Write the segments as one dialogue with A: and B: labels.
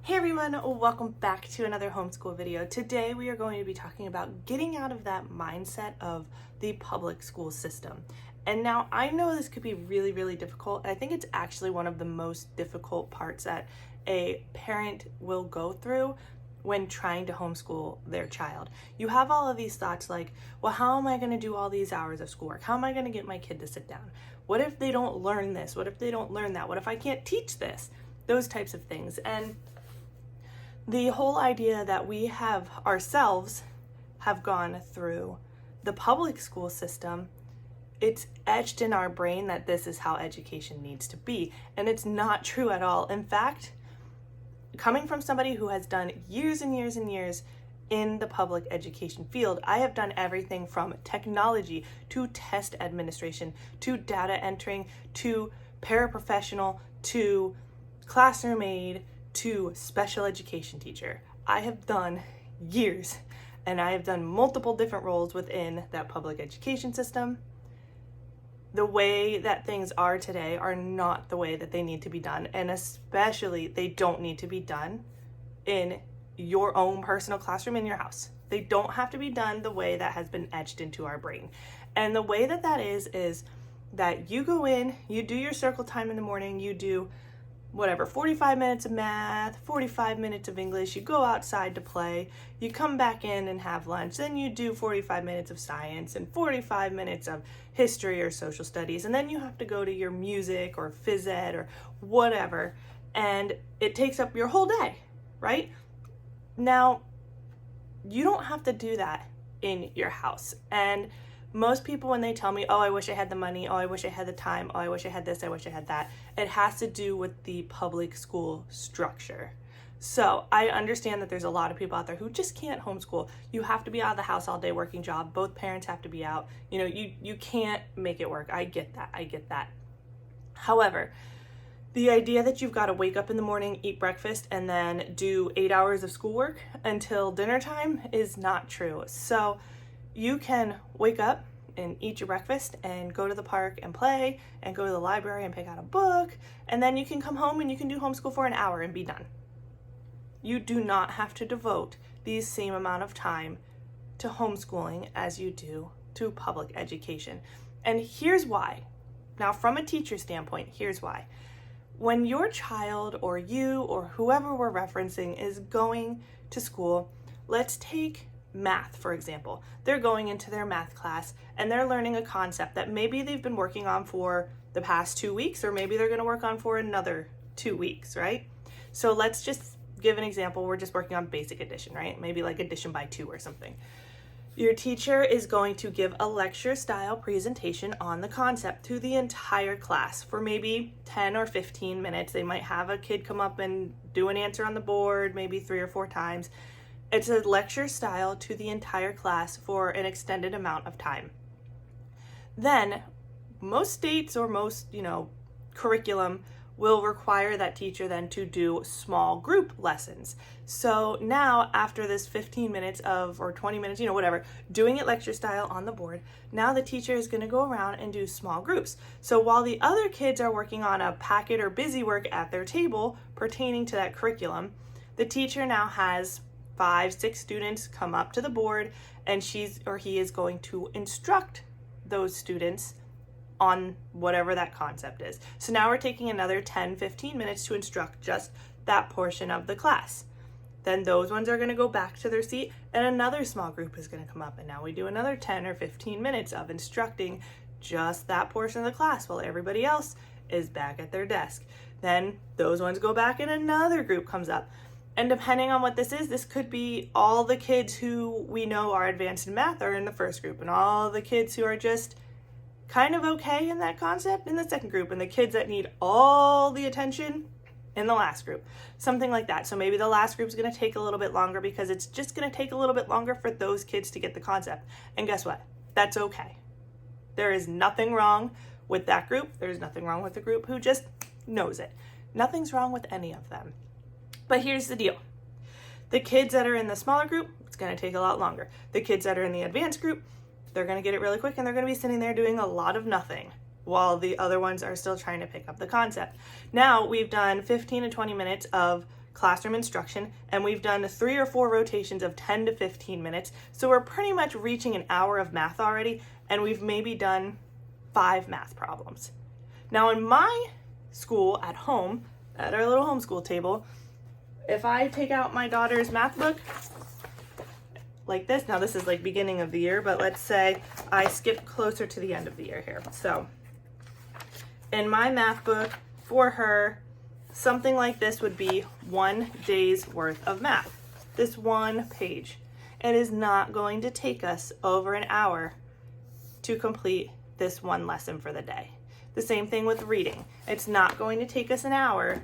A: Hey everyone, welcome back to another homeschool video. Today we are going to be talking about getting out of that mindset of the public school system. And now I know this could be really difficult. I think it's actually one of the most difficult parts that a parent will go through when trying to homeschool their child. You have all of these thoughts like, well, how am I going to do all these hours of schoolwork? How am I going to get my kid to sit down? What if they don't learn this? What if they don't learn that? What if I can't teach this? Those types of things. And the whole idea that we have ourselves have gone through the public school system, it's etched in our brain that this is how education needs to be. And it's not true at all. In fact, coming from somebody who has done years and years and years in the public education field, I have done everything from technology to test administration to data entering to paraprofessional to classroom aide to special education teacher. I have done years and I have done multiple different roles within that public education system. The way that things are today are not the way that they need to be done, and especially they don't need to be done in your own personal classroom in your house. They don't have to be done the way that has been etched into our brain. And the way that that is that you go in, you do your circle time in the morning, you do 45 minutes of math, 45 minutes of English, you go outside to play, you come back in and have lunch, then you do 45 minutes of science and 45 minutes of history or social studies, and then you have to go to your music or phys ed or whatever, and it takes up your whole day, right? Now, you don't have to do that in your house. And most people, when they tell me, oh, I wish I had the money, oh, I wish I had the time, oh, I wish I had this, I wish I had that, it has to do with the public school structure. So I understand that there's a lot of people out there who just can't homeschool. You have to be out of the house all day working job. Both parents have to be out. You know, you can't make it work. I get that. However, the idea that you've got to wake up in the morning, eat breakfast, and then do 8 hours of schoolwork until dinner time is not true. So you can wake up and eat your breakfast and go to the park and play and go to the library and pick out a book, and then you can come home and you can do homeschool for an hour and be done. You do not have to devote the same amount of time to homeschooling as you do to public education. And here's why. Now, from a teacher standpoint, here's why. When your child or you or whoever we're referencing is going to school, let's take math, for example. They're going into their math class and they're learning a concept that maybe they've been working on for the past 2 weeks, or maybe they're going to work on for another 2 weeks, right? So let's just give an example. We're just working on basic addition, right? Maybe like addition by 2 or something. Your teacher is going to give a lecture style presentation on the concept to the entire class for maybe 10 or 15 minutes. They might have a kid come up and do an answer on the board, maybe 3 or 4 times. It's a lecture style to the entire class for an extended amount of time. Then most states or most, curriculum will require that teacher then to do small group lessons. So now after this 15 minutes or 20 minutes, whatever, doing it lecture style on the board, now the teacher is going to go around and do small groups. So while the other kids are working on a packet or busy work at their table pertaining to that curriculum, the teacher now has 5-6 students come up to the board, and she or he is going to instruct those students on whatever that concept is. So now we're taking another 10-15 minutes to instruct just that portion of the class. Then those ones are going to go back to their seat and another small group is going to come up, and now we do another 10 or 15 minutes of instructing just that portion of the class while everybody else is back at their desk. Then those ones go back and another group comes up. And depending on what this is, this could be all the kids who we know are advanced in math are in the first group, and all the kids who are just kind of okay in that concept in the second group, and the kids that need all the attention in the last group. Something like that. So maybe the last group is going to take a little bit longer because it's just going to take a little bit longer for those kids to get the concept. And guess what? That's okay. There is nothing wrong with that group. There's nothing wrong with the group who just knows it. Nothing's wrong with any of them. But here's the deal. The kids that are in the smaller group, it's going to take a lot longer. The kids that are in the advanced group, they're going to get it really quick, and they're going to be sitting there doing a lot of nothing while the other ones are still trying to pick up the concept. Now we've done 15 to 20 minutes of classroom instruction, and we've done 3 or 4 rotations of 10 to 15 minutes. So we're pretty much reaching an hour of math already, and we've maybe done 5 math problems. Now in my school at home, at our little homeschool table, if I take out my daughter's math book like this, now this is like beginning of the year, but let's say I skip closer to the end of the year here. So in my math book for her, something like this would be 1 day's worth of math. This one page. It is not going to take us over an hour to complete this one lesson for the day. The same thing with reading. It's not going to take us an hour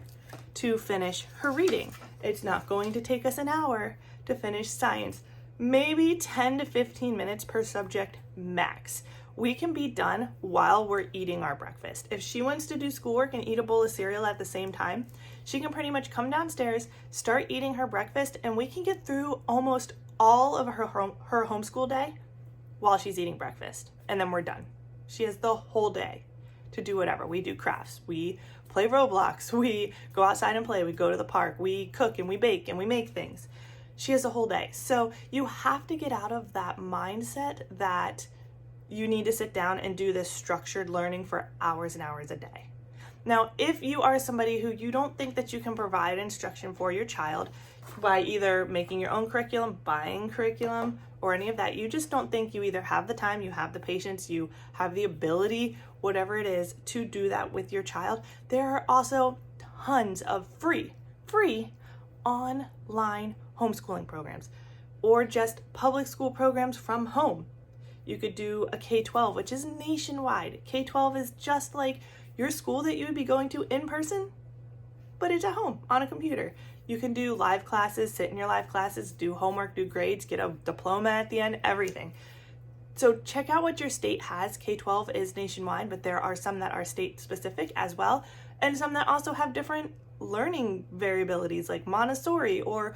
A: to finish her reading. It's not going to take us an hour to finish science. Maybe 10 to 15 minutes per subject max. We can be done while we're eating our breakfast. If she wants to do schoolwork and eat a bowl of cereal at the same time, she can pretty much come downstairs, start eating her breakfast, and we can get through almost all of her homeschool day while she's eating breakfast. And then we're done. She has the whole day to do whatever. We do crafts, we play Roblox, we go outside and play, we go to the park, we cook and we bake and we make things. She has a whole day. So you have to get out of that mindset that you need to sit down and do this structured learning for hours and hours a day. Now, if you are somebody who you don't think that you can provide instruction for your child by either making your own curriculum, buying curriculum, or any of that, you just don't think you either have the time, you have the patience, you have the ability, whatever it is, to do that with your child, there are also tons of free online homeschooling programs, or just public school programs from home. You could do a K-12, which is nationwide. K-12 is just like your school that you would be going to in person, but it's at home on a computer. You can do live classes, sit in your live classes, do homework, do grades, get a diploma at the end, everything. So check out what your state has. K-12 is nationwide, but there are some that are state specific as well, and some that also have different learning variabilities like Montessori or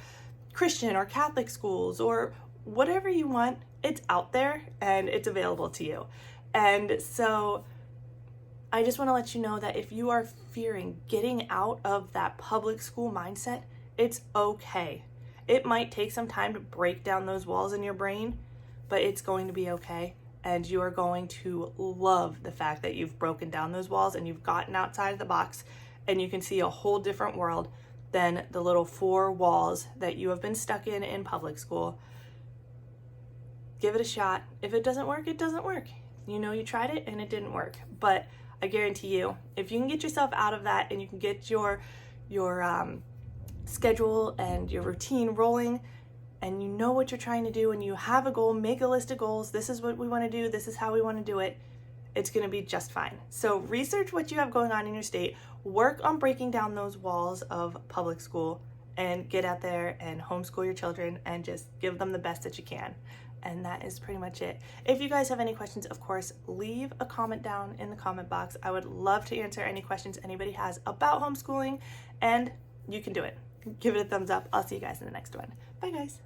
A: Christian or Catholic schools or whatever you want. It's out there and it's available to you. And so I just want to let you know that if you are fearing getting out of that public school mindset, it's okay. It might take some time to break down those walls in your brain, but it's going to be okay. And you are going to love the fact that you've broken down those walls and you've gotten outside of the box and you can see a whole different world than the little 4 walls that you have been stuck in public school. Give it a shot. If it doesn't work, it doesn't work. You know you tried it and it didn't work. But I guarantee you, if you can get yourself out of that and you can get your schedule and your routine rolling, and you know what you're trying to do and you have a goal, make a list of goals. This is what we want to do. This is how we want to do it. It's going to be just fine. So research what you have going on in your state. Work on breaking down those walls of public school and get out there and homeschool your children and just give them the best that you can. And that is pretty much it. If you guys have any questions, of course, leave a comment down in the comment box. I would love to answer any questions anybody has about homeschooling, and you can do it. Give it a thumbs up. I'll see you guys in the next one. Bye, guys.